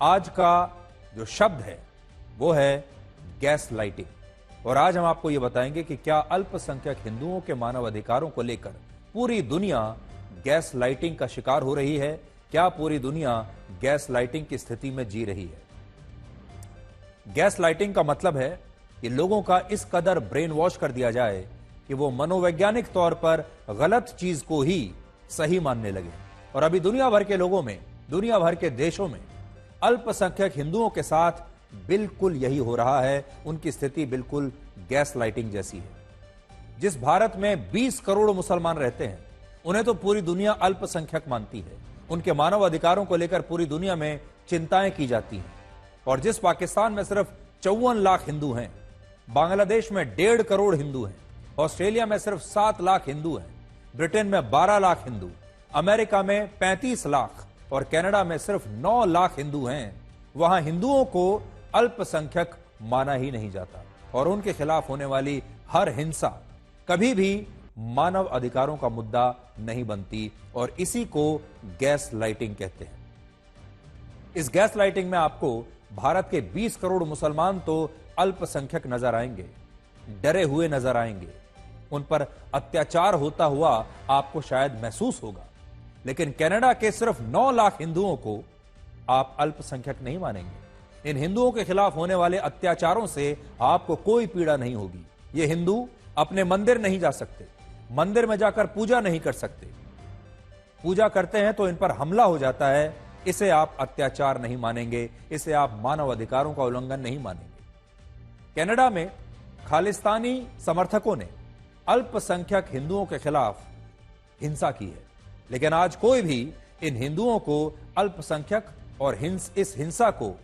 आज का जो शब्द है वो है गैस लाइटिंग। और आज हम आपको ये बताएंगे कि क्या अल्पसंख्यक हिंदुओं के मानव अधिकारों को लेकर पूरी दुनिया गैस लाइटिंग का शिकार हो रही है, क्या पूरी दुनिया गैस लाइटिंग की स्थिति में जी रही है। गैस लाइटिंग का मतलब है कि लोगों का इस कदर ब्रेन वॉश कर दिया जाए कि वो मनोवैज्ञानिक तौर पर गलत चीज को ही सही मानने लगे। और अभी दुनिया भर के लोगों में, दुनिया भर के देशों में अल्पसंख्यक हिंदुओं के साथ बिल्कुल यही हो रहा है। उनकी स्थिति बिल्कुल गैस लाइटिंग जैसी है। जिस भारत में 20 करोड़ मुसलमान रहते हैं, उन्हें तो पूरी दुनिया अल्पसंख्यक मानती है। उनके मानव अधिकारों को लेकर पूरी दुनिया में चिंताएं की जाती हैं। और जिस पाकिस्तान में सिर्फ 54 लाख हिंदू हैं, बांग्लादेश में 1.5 करोड़ हिंदू हैं, ऑस्ट्रेलिया में सिर्फ 7 लाख हिंदू हैं, ब्रिटेन में 12 लाख हिंदू, अमेरिका में 35 लाख और कनाडा में सिर्फ 9 लाख हिंदू हैं, वहां हिंदुओं को अल्पसंख्यक माना ही नहीं जाता। और उनके खिलाफ होने वाली हर हिंसा कभी भी मानव अधिकारों का मुद्दा नहीं बनती। और इसी को गैस लाइटिंग कहते हैं। इस गैस लाइटिंग में आपको भारत के 20 करोड़ मुसलमान तो अल्पसंख्यक नजर आएंगे, डरे हुए नजर आएंगे, उन पर अत्याचार होता हुआ आपको शायद महसूस होगा। लेकिन कनाडा के सिर्फ 9 लाख हिंदुओं को आप अल्पसंख्यक नहीं मानेंगे। इन हिंदुओं के खिलाफ होने वाले अत्याचारों से आपको कोई पीड़ा नहीं होगी। ये हिंदू अपने मंदिर नहीं जा सकते, मंदिर में जाकर पूजा नहीं कर सकते, पूजा करते हैं तो इन पर हमला हो जाता है। इसे आप अत्याचार नहीं मानेंगे, इसे आप मानव अधिकारों का उल्लंघन नहीं मानेंगे। कनाडा में खालिस्तानी समर्थकों ने अल्पसंख्यक हिंदुओं के खिलाफ हिंसा की है, लेकिन आज कोई भी इन हिंदुओं को अल्पसंख्यक और इस हिंसा को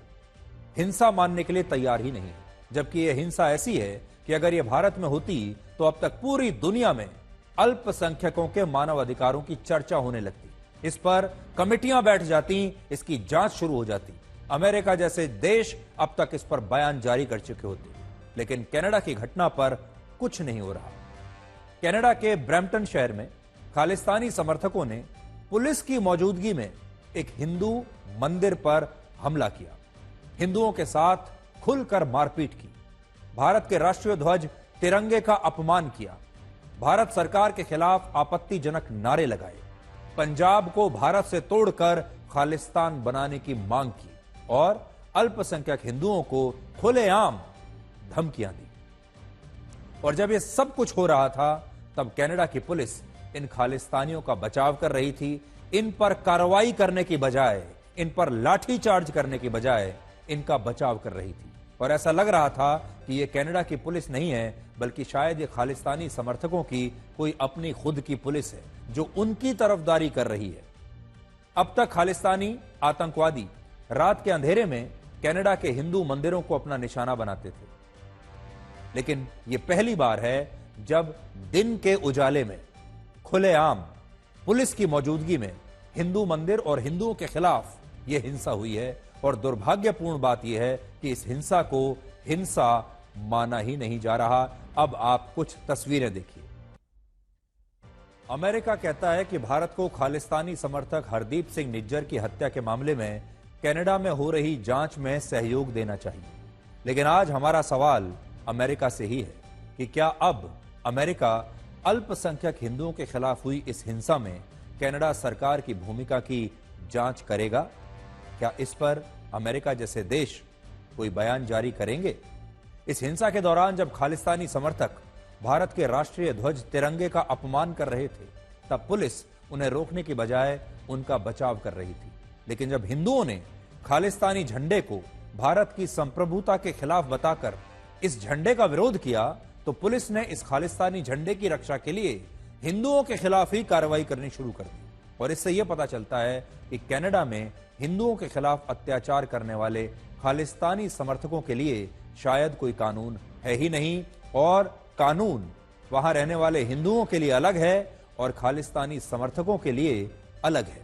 हिंसा मानने के लिए तैयार ही नहीं है। जबकि यह हिंसा ऐसी है कि अगर यह भारत में होती तो अब तक पूरी दुनिया में अल्पसंख्यकों के मानव अधिकारों की चर्चा होने लगती, इस पर कमेटियां बैठ जाती, इसकी जांच शुरू हो जाती। अमेरिका जैसे देश अब तक इस पर बयान जारी कर चुके होते। लेकिन कनाडा की घटना पर कुछ नहीं हो रहा। कनाडा के ब्रैम्पटन शहर में खालिस्तानी समर्थकों ने पुलिस की मौजूदगी में एक हिंदू मंदिर पर हमला किया, हिंदुओं के साथ खुलकर मारपीट की, भारत के राष्ट्रीय ध्वज तिरंगे का अपमान किया, भारत सरकार के खिलाफ आपत्तिजनक नारे लगाए, पंजाब को भारत से तोड़कर खालिस्तान बनाने की मांग की और अल्पसंख्यक हिंदुओं को खुलेआम धमकियां दी। और जब यह सब कुछ हो रहा था तब कनाडा की पुलिस इन खालिस्तानियों का बचाव कर रही थी। इन पर कार्रवाई करने की बजाय, इन पर लाठीचार्ज करने की बजाय इनका बचाव कर रही थी। और ऐसा लग रहा था कि यह कनाडा की पुलिस नहीं है, बल्कि शायद ये खालिस्तानी समर्थकों की कोई अपनी खुद की पुलिस है जो उनकी तरफदारी कर रही है। अब तक खालिस्तानी आतंकवादी रात के अंधेरे में कनाडा के हिंदू मंदिरों को अपना निशाना बनाते थे, लेकिन यह पहली बार है जब दिन के उजाले में खुलेआम पुलिस की मौजूदगी में हिंदू मंदिर और हिंदुओं के खिलाफ यह हिंसा हुई है। और दुर्भाग्यपूर्ण बात यह है कि इस हिंसा को हिंसा माना ही नहीं जा रहा। अब आप कुछ तस्वीरें देखिए। अमेरिका कहता है कि भारत को खालिस्तानी समर्थक हरदीप सिंह निज्जर की हत्या के मामले में कनाडा में हो रही जांच में सहयोग देना चाहिए। लेकिन आज हमारा सवाल अमेरिका से ही है कि क्या अब अमेरिका अल्पसंख्यक हिंदुओं के खिलाफ हुई इस हिंसा में कनाडा सरकार की भूमिका की जांच करेगा? क्या इस पर अमेरिका जैसे देश कोई बयान जारी करेंगे? इस हिंसा के दौरान जब खालिस्तानी समर्थक भारत के राष्ट्रीय ध्वज तिरंगे का अपमान कर रहे थे, तब पुलिस उन्हें रोकने की बजाय उनका बचाव कर रही थी। लेकिन जब हिंदुओं ने खालिस्तानी झंडे को भारत की संप्रभुता के खिलाफ बताकर इस झंडे का विरोध किया, तो पुलिस ने इस खालिस्तानी झंडे की रक्षा के लिए हिंदुओं के खिलाफ ही कार्रवाई करनी शुरू कर दी। और इससे यह पता चलता है कि कनाडा में हिंदुओं के खिलाफ अत्याचार करने वाले खालिस्तानी समर्थकों के लिए शायद कोई कानून है ही नहीं, और कानून वहां रहने वाले हिंदुओं के लिए अलग है और खालिस्तानी समर्थकों के लिए अलग है।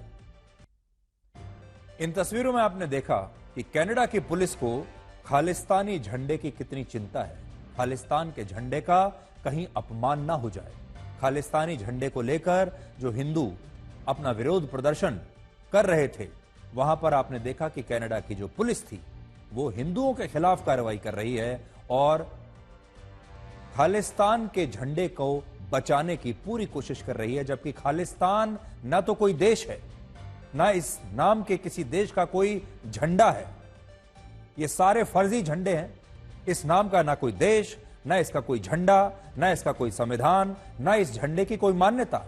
इन तस्वीरों में आपने देखा कि कनाडा की पुलिस को खालिस्तानी झंडे की कितनी चिंता है। खालिस्तान के झंडे का कहीं अपमान ना हो जाए। खालिस्तानी झंडे को लेकर जो हिंदू अपना विरोध प्रदर्शन कर रहे थे, वहां पर आपने देखा कि कनाडा की जो पुलिस थी वो हिंदुओं के खिलाफ कार्रवाई कर रही है और खालिस्तान के झंडे को बचाने की पूरी कोशिश कर रही है, जबकि खालिस्तान ना तो कोई देश है, ना इस नाम के किसी देश का कोई झंडा है। ये सारे फर्जी झंडे हैं। इस नाम का ना कोई देश, ना इसका कोई झंडा, ना इसका कोई संविधान, ना इस झंडे की कोई मान्यता,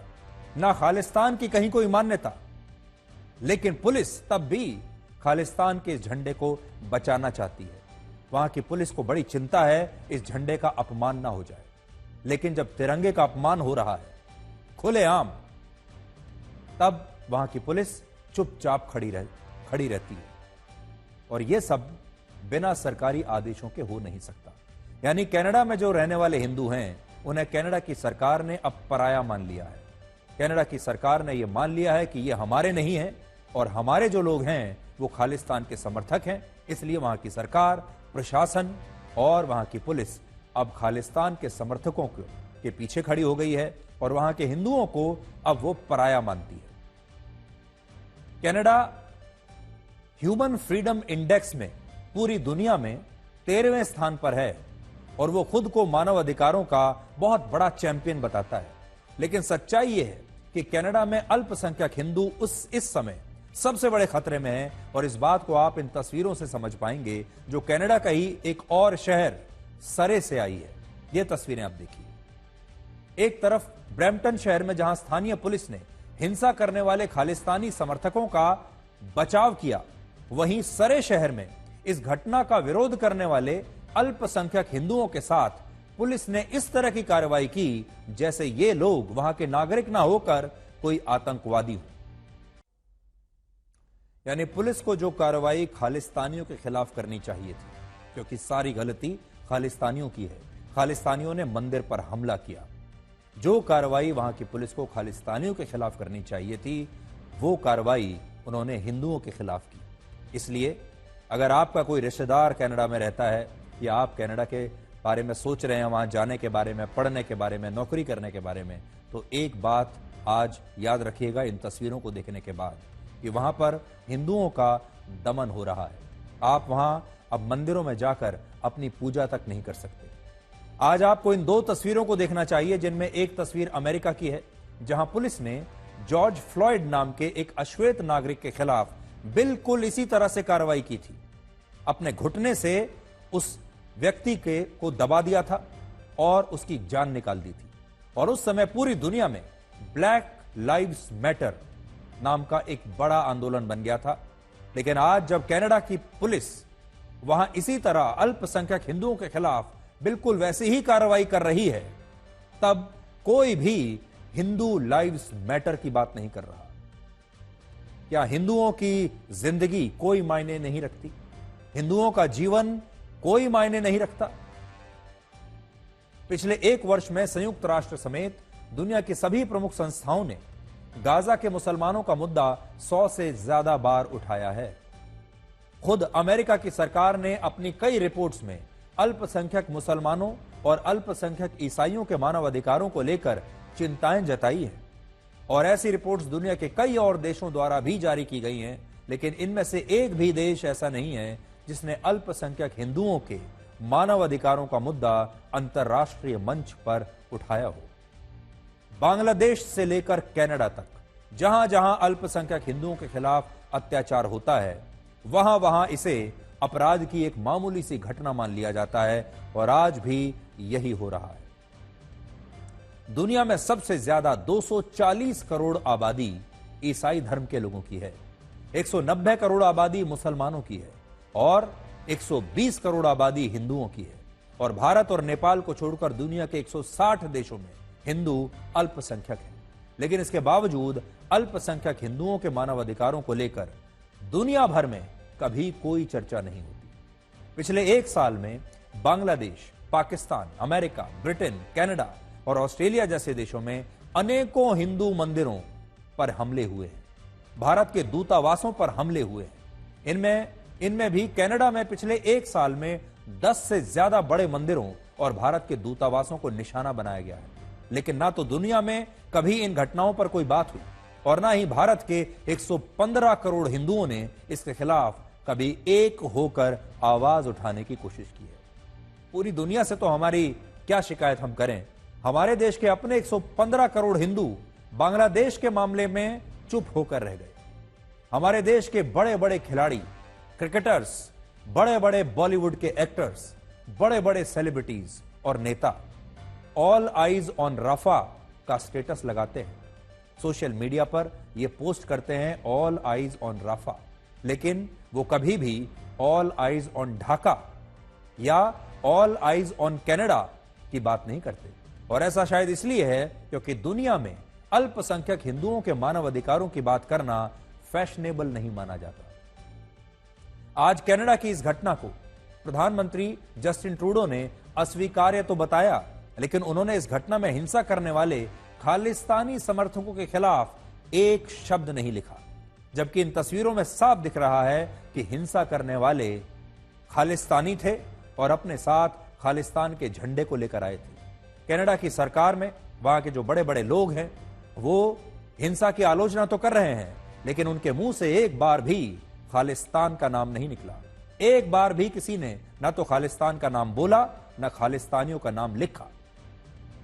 ना खालिस्तान की कहीं कोई मान्यता। लेकिन पुलिस तब भी खालिस्तान के इस झंडे को बचाना चाहती है। वहां की पुलिस को बड़ी चिंता है इस झंडे का अपमान ना हो जाए। लेकिन जब तिरंगे का अपमान हो रहा है खुलेआम, तब वहां की पुलिस चुपचाप खड़ी रहती है। और यह सब बिना सरकारी आदेशों के हो नहीं सकता। यानी कनाडा में जो रहने वाले हिंदू हैं, उन्हें कनाडा की सरकार ने अब पराया मान लिया है। कनाडा की सरकार ने यह मान लिया है कि ये हमारे नहीं है और हमारे जो लोग हैं वो खालिस्तान के समर्थक हैं। इसलिए वहां की सरकार, प्रशासन और वहां की पुलिस अब खालिस्तान के समर्थकों के पीछे खड़ी हो गई है और वहां के हिंदुओं को अब वो पराया मानती है। कनाडा ह्यूमन फ्रीडम इंडेक्स में पूरी दुनिया में 13वें स्थान पर है और वो खुद को मानव अधिकारों का बहुत बड़ा चैंपियन बताता है। लेकिन सच्चाई यह है कि कनाडा में अल्पसंख्यक हिंदू इस समय सबसे बड़े खतरे में हैं और इस बात को आप इन तस्वीरों से समझ पाएंगे जो कनाडा का ही एक और शहर सरे से आई है। ये तस्वीरें आप देखिए। एक तरफ ब्रैम्पटन शहर में जहां स्थानीय पुलिस ने हिंसा करने वाले खालिस्तानी समर्थकों का बचाव किया, वहीं सरे शहर में इस घटना का विरोध करने वाले अल्पसंख्यक हिंदुओं के साथ पुलिस ने इस तरह की कार्रवाई की जैसे ये लोग वहां के नागरिक ना होकर कोई आतंकवादी हो। यानी पुलिस को जो कार्रवाई खालिस्तानियों के खिलाफ करनी चाहिए थी, क्योंकि सारी गलती खालिस्तानियों की है। खालिस्तानियों ने मंदिर पर हमला किया। जो कार्रवाई वहां की पुलिस को खालिस्तानियों के खिलाफ करनी चाहिए थी, वो कार्रवाई उन्होंने हिंदुओं के खिलाफ की। इसलिए अगर आपका कोई रिश्तेदार कनाडा में रहता है या आप कनाडा के बारे में सोच रहे हैं, वहां जाने के बारे में, पढ़ने के बारे में, नौकरी करने के बारे में, तो एक बात आज याद रखिएगा इन तस्वीरों को देखने के बाद कि वहां पर हिंदुओं का दमन हो रहा है। आप वहां अब मंदिरों में जाकर अपनी पूजा तक नहीं कर सकते। आज आपको इन दो तस्वीरों को देखना चाहिए, जिनमें एक तस्वीर अमेरिका की है जहां पुलिस ने जॉर्ज फ्लॉयड नाम के एक अश्वेत नागरिक के खिलाफ बिल्कुल इसी तरह से कार्रवाई की थी। अपने घुटने से उस व्यक्ति को दबा दिया था और उसकी जान निकाल दी थी। और उस समय पूरी दुनिया में ब्लैक लाइव्स मैटर नाम का एक बड़ा आंदोलन बन गया था। लेकिन आज जब कनाडा की पुलिस वहां इसी तरह अल्पसंख्यक हिंदुओं के खिलाफ बिल्कुल वैसी ही कार्रवाई कर रही है, तब कोई भी हिंदू लाइव्स मैटर की बात नहीं कर रहा। क्या हिंदुओं की जिंदगी कोई मायने नहीं रखती? हिंदुओं का जीवन कोई मायने नहीं रखता? पिछले एक वर्ष में संयुक्त राष्ट्र समेत दुनिया की सभी प्रमुख संस्थाओं ने गाजा के मुसलमानों का मुद्दा 100 से ज्यादा बार उठाया है। खुद अमेरिका की सरकार ने अपनी कई रिपोर्ट्स में अल्पसंख्यक मुसलमानों और अल्पसंख्यक ईसाइयों के मानव अधिकारों को लेकर चिंताएं जताई हैं और ऐसी रिपोर्ट्स दुनिया के कई और देशों द्वारा भी जारी की गई हैं। लेकिन इनमें से एक भी देश ऐसा नहीं है जिसने अल्पसंख्यक हिंदुओं के मानव अधिकारों का मुद्दा अंतर्राष्ट्रीय मंच पर उठाया हो। बांग्लादेश से लेकर कनाडा तक जहां जहां अल्पसंख्यक हिंदुओं के खिलाफ अत्याचार होता है, वहां वहां इसे अपराध की एक मामूली सी घटना मान लिया जाता है और आज भी यही हो रहा है। दुनिया में सबसे ज्यादा 240 करोड़ आबादी ईसाई धर्म के लोगों की है, 190 करोड़ आबादी मुसलमानों की है और 120 करोड़ आबादी हिंदुओं की है। और भारत और नेपाल को छोड़कर दुनिया के 160 देशों में हिंदू अल्पसंख्यक हैं। लेकिन इसके बावजूद अल्पसंख्यक हिंदुओं के मानव अधिकारों को लेकर दुनिया भर में कभी कोई चर्चा नहीं होती। पिछले एक साल में Bangladesh, Pakistan, America, Britain, Canada और ऑस्ट्रेलिया जैसे देशों में अनेकों हिंदू मंदिरों पर हमले हुए हैं। भारत के दूतावासों पर हमले हुए हैं। इनमें भी कनाडा में पिछले एक साल में 10 से ज्यादा बड़े मंदिरों और भारत के दूतावासों को निशाना बनाया गया है। लेकिन ना तो दुनिया में कभी इन घटनाओं पर कोई बात हुई और ना ही भारत के 115 करोड़ हिंदुओं ने इसके खिलाफ कभी एक होकर आवाज उठाने की कोशिश की है। पूरी दुनिया से तो हमारी क्या शिकायत हम करें, हमारे देश के अपने 115 करोड़ हिंदू बांग्लादेश के मामले में चुप होकर रह गए। हमारे देश के बड़े बड़े खिलाड़ी, क्रिकेटर्स, बड़े बड़े बॉलीवुड के एक्टर्स, बड़े बड़े सेलिब्रिटीज और नेता ऑल आइज ऑन रफा का स्टेटस लगाते हैं, सोशल मीडिया पर यह पोस्ट करते हैं ऑल आइज ऑन रफा, लेकिन वो कभी भी ऑल आइज ऑन ढाका या ऑल आइज ऑन कनाडा की बात नहीं करते। और ऐसा शायद इसलिए है क्योंकि दुनिया में अल्पसंख्यक हिंदुओं के मानव अधिकारों की बात करना फैशनेबल नहीं माना जाता। आज कनाडा की इस घटना को प्रधानमंत्री जस्टिन ट्रूडो ने अस्वीकार्य तो बताया, लेकिन उन्होंने इस घटना में हिंसा करने वाले खालिस्तानी समर्थकों के खिलाफ एक शब्द नहीं लिखा, जबकि इन तस्वीरों में साफ दिख रहा है कि हिंसा करने वाले खालिस्तानी थे और अपने साथ खालिस्तान के झंडे को लेकर आए थे। कनाडा की सरकार में वहां के जो बड़े बड़े लोग हैं वो हिंसा की आलोचना तो कर रहे हैं, लेकिन उनके मुंह से एक बार भी खालिस्तान का नाम नहीं निकला। एक बार भी किसी ने ना तो खालिस्तान का नाम बोला, ना खालिस्तानियों का नाम लिखा।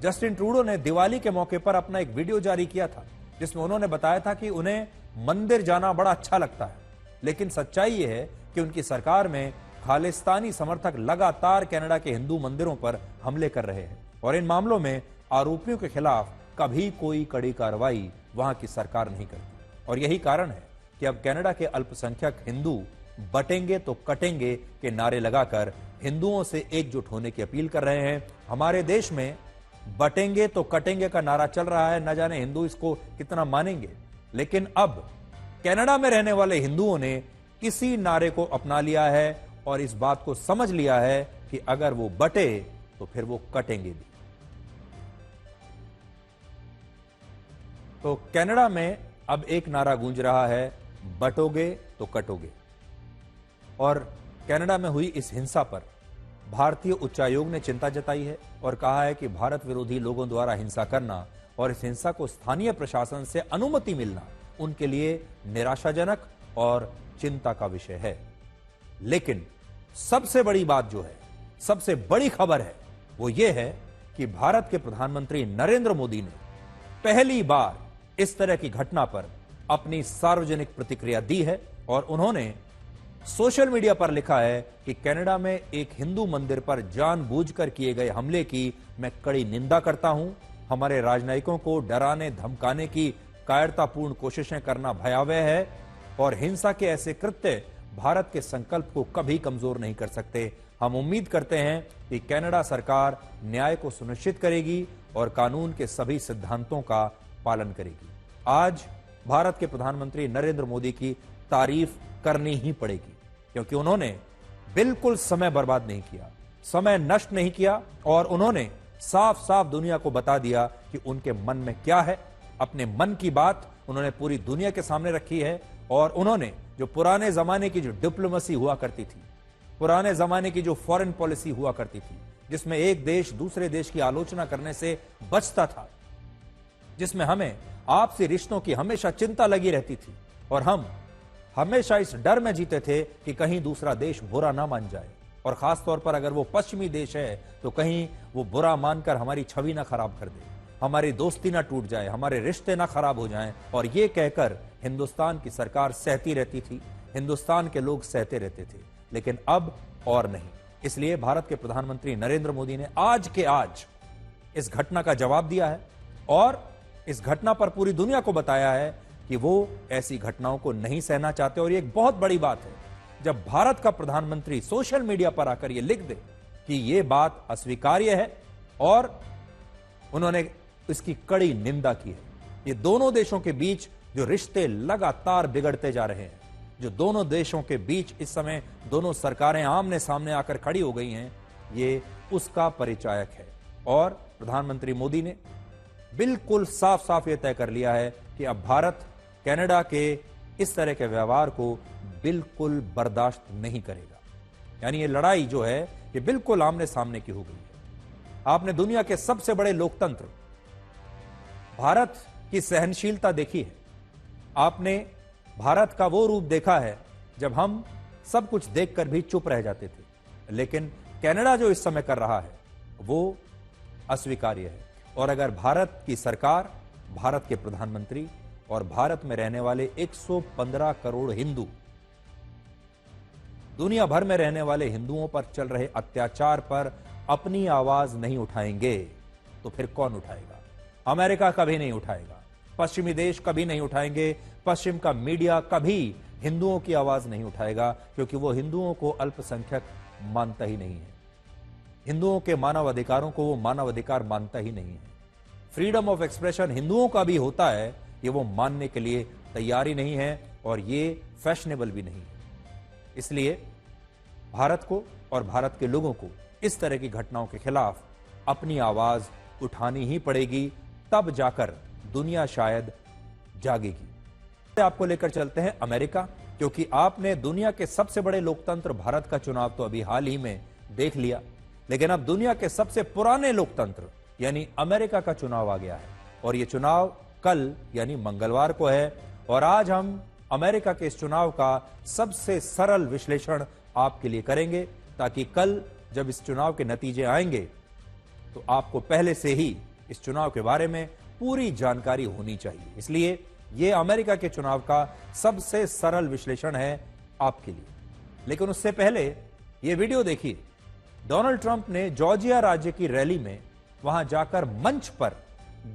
जस्टिन ट्रूडो ने दिवाली के मौके पर अपना एक वीडियो जारी किया था, जिसमें उन्होंने बताया था कि उन्हें मंदिर जाना बड़ा अच्छा लगता है, लेकिन सच्चाई यह है कि उनकी सरकार में खालिस्तानी समर्थक लगातार कनाडा के हिंदू मंदिरों पर हमले कर रहे हैं और इन मामलों में आरोपियों के खिलाफ कभी कोई कड़ी कार्रवाई वहां की सरकार नहीं करती। और यही कारण है कि अब कनाडा के अल्पसंख्यक हिंदू बटेंगे तो कटेंगे के नारे लगाकर हिंदुओं से एकजुट होने की अपील कर रहे हैं। हमारे देश में बटेंगे तो कटेंगे का नारा चल रहा है, न जाने हिंदू इसको कितना मानेंगे, लेकिन अब कनाडा में रहने वाले हिंदुओं ने इसी नारे को अपना लिया है और इस बात को समझ लिया है कि अगर वो बटे तो फिर वो कटेंगे भी। तो कनाडा में अब एक नारा गूंज रहा है, बटोगे तो कटोगे। और कनाडा में हुई इस हिंसा पर भारतीय उच्चायोग ने चिंता जताई है और कहा है कि भारत विरोधी लोगों द्वारा हिंसा करना और इस हिंसा को स्थानीय प्रशासन से अनुमति मिलना उनके लिए निराशाजनक और चिंता का विषय है। लेकिन सबसे बड़ी बात जो है, सबसे बड़ी खबर है, वो ये है कि भारत के प्रधानमंत्री नरेंद्र मोदी ने पहली बार इस तरह की घटना पर अपनी सार्वजनिक प्रतिक्रिया दी है और उन्होंने सोशल मीडिया पर लिखा है कि कनाडा में एक हिंदू मंदिर पर जानबूझकर किए गए हमले की मैं कड़ी निंदा करता हूं। हमारे राजनयिकों को डराने धमकाने की कायरतापूर्ण कोशिशें करना भयावह है और हिंसा के ऐसे कृत्य भारत के संकल्प को कभी कमजोर नहीं कर सकते। हम उम्मीद करते हैं कि कनाडा सरकार न्याय को सुनिश्चित करेगी और कानून के सभी सिद्धांतों का पालन करेगी। आज भारत के प्रधानमंत्री नरेंद्र मोदी की तारीफ करनी ही पड़ेगी, क्योंकि उन्होंने बिल्कुल समय बर्बाद नहीं किया, समय नष्ट नहीं किया और उन्होंने साफ साफ दुनिया को बता दिया कि उनके मन में क्या है। अपने मन की बात उन्होंने पूरी दुनिया के सामने रखी है और उन्होंने जो पुराने जमाने की जो डिप्लोमेसी हुआ करती थी, पुराने जमाने की जो फॉरेन पॉलिसी हुआ करती थी, जिसमें एक देश दूसरे देश की आलोचना करने से बचता था, जिसमें हमें आपसी रिश्तों की हमेशा चिंता लगी रहती थी और हम हमेशा इस डर में जीते थे कि कहीं दूसरा देश बुरा ना मान जाए और खासतौर पर अगर वो पश्चिमी देश है तो कहीं वो बुरा मानकर हमारी छवि ना खराब कर दे, हमारी दोस्ती ना टूट जाए, हमारे रिश्ते ना खराब हो जाएं। और ये कहकर हिंदुस्तान की सरकार सहती रहती थी, हिंदुस्तान के लोग सहते रहते थे, लेकिन अब और नहीं। इसलिए भारत के प्रधानमंत्री नरेंद्र मोदी ने आज के आज इस घटना का जवाब दिया है और इस घटना पर पूरी दुनिया को बताया है कि वो ऐसी घटनाओं को नहीं सहना चाहते। और ये एक बहुत बड़ी बात है जब भारत का प्रधानमंत्री सोशल मीडिया पर आकर ये लिख दे कि ये बात अस्वीकार्य है और उन्होंने इसकी कड़ी निंदा की है। ये दोनों देशों के बीच जो रिश्ते लगातार बिगड़ते जा रहे हैं, जो दोनों देशों के बीच इस समय दोनों सरकारें आमने सामने आकर खड़ी हो गई हैं, ये उसका परिचायक है। और प्रधानमंत्री मोदी ने बिल्कुल साफ साफ ये तय कर लिया है कि अब भारत कनाडा के इस तरह के व्यवहार को बिल्कुल बर्दाश्त नहीं करेगा। यानी ये लड़ाई जो है ये बिल्कुल आमने सामने की हो गई है। आपने दुनिया के सबसे बड़े लोकतंत्र भारत की सहनशीलता देखी है, आपने भारत का वो रूप देखा है जब हम सब कुछ देखकर भी चुप रह जाते थे, लेकिन कनाडा जो इस समय कर रहा है वो अस्वीकार्य है। और अगर भारत की सरकार, भारत के प्रधानमंत्री और भारत में रहने वाले 115 करोड़ हिंदू दुनिया भर में रहने वाले हिंदुओं पर चल रहे अत्याचार पर अपनी आवाज नहीं उठाएंगे तो फिर कौन उठाएगा? अमेरिका कभी नहीं उठाएगा, पश्चिमी देश कभी नहीं उठाएंगे, पश्चिम का मीडिया कभी हिंदुओं की आवाज नहीं उठाएगा, क्योंकि वो हिंदुओं को अल्पसंख्यक मानता ही नहीं है। हिंदुओं के मानव अधिकारों को वो मानव अधिकार मानता ही नहीं है। फ्रीडम ऑफ एक्सप्रेशन हिंदुओं का भी होता है, ये वो मानने के लिए तैयारी नहीं है और ये फैशनेबल भी नहीं है। इसलिए भारत को और भारत के लोगों को इस तरह की घटनाओं के खिलाफ अपनी आवाज उठानी ही पड़ेगी, तब जाकर दुनिया शायद जागेगी। आपको लेकर चलते हैं अमेरिका, क्योंकि आपने दुनिया के सबसे बड़े लोकतंत्र भारत का चुनाव तो अभी हाल ही में देख लिया, लेकिन अब दुनिया के सबसे पुराने लोकतंत्र यानी अमेरिका का चुनाव आ गया है। और यह चुनाव कल यानी मंगलवार को है। और आज हम अमेरिका के इस चुनाव का सबसे सरल विश्लेषण आपके लिए करेंगे, ताकि कल जब इस चुनाव के नतीजे आएंगे तो आपको पहले से ही इस चुनाव के बारे में पूरी जानकारी होनी चाहिए। इसलिए यह अमेरिका के चुनाव का सबसे सरल विश्लेषण है आपके लिए। लेकिन उससे पहले यह वीडियो देखिए। डोनाल्ड ट्रंप ने जॉर्जिया राज्य की रैली में वहां जाकर मंच पर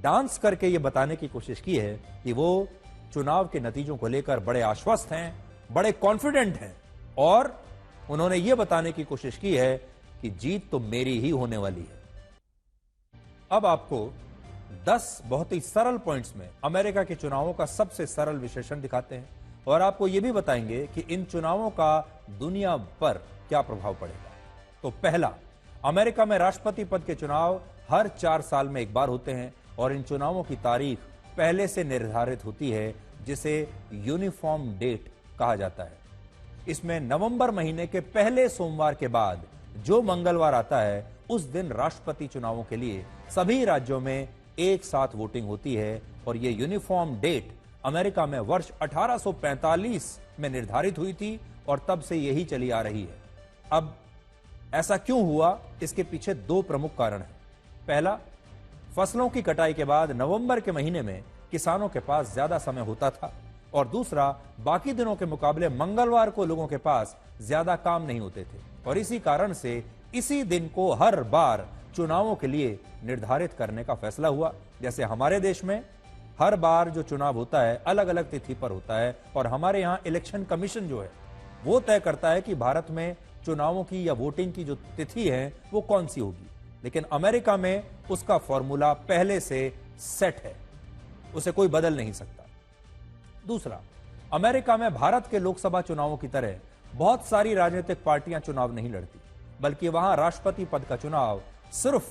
डांस करके यह बताने की कोशिश की है कि वो चुनाव के नतीजों को लेकर बड़े आश्वस्त हैं, बड़े कॉन्फिडेंट हैं, और उन्होंने यह बताने की कोशिश की है कि जीत तो मेरी ही होने वाली है। अब आपको 10 बहुत ही सरल पॉइंट्स में अमेरिका के चुनावों का सबसे सरल विश्लेषण दिखाते हैं और आपको यह भी बताएंगे कि इन चुनावों का दुनिया पर क्या प्रभाव पड़ेगा। तो पहला, अमेरिका में राष्ट्रपति पद के चुनाव हर 4 साल में एक बार होते हैं और इन चुनावों की तारीख पहले से निर्धारित होती है, जिसे यूनिफॉर्म डेट कहा जाता है। इसमें नवंबर महीने के पहले सोमवार के बाद जो मंगलवार आता है, उस दिन राष्ट्रपति चुनावों के लिए सभी राज्यों में एक साथ वोटिंग होती है। और यह यूनिफॉर्म डेट अमेरिका में वर्ष 1845 में निर्धारित हुई थी और तब से यही चली आ रही है। अब ऐसा क्यों हुआ, इसके पीछे 2 प्रमुख कारण हैं। पहला, फसलों की कटाई के बाद नवंबर के महीने में किसानों के पास ज्यादा समय होता था, और दूसरा, बाकी दिनों के मुकाबले मंगलवार को लोगों के पास ज्यादा काम नहीं होते थे, और इसी कारण से इसी दिन को हर बार चुनावों के लिए निर्धारित करने का फैसला हुआ। जैसे हमारे देश में हर बार जो चुनाव होता है अलग अलग तिथि पर होता है, और हमारे यहां इलेक्शन कमीशन जो है वो तय करता है कि भारत में चुनावों की या वोटिंग की जो तिथि है वो कौन सी होगी। लेकिन अमेरिका में उसका फॉर्मूला पहले से सेट है, उसे कोई बदल नहीं सकता। दूसरा, अमेरिका में भारत के लोकसभा चुनावों की तरह बहुत सारी राजनीतिक पार्टियां चुनाव नहीं लड़ती, बल्कि वहां राष्ट्रपति पद का चुनाव सिर्फ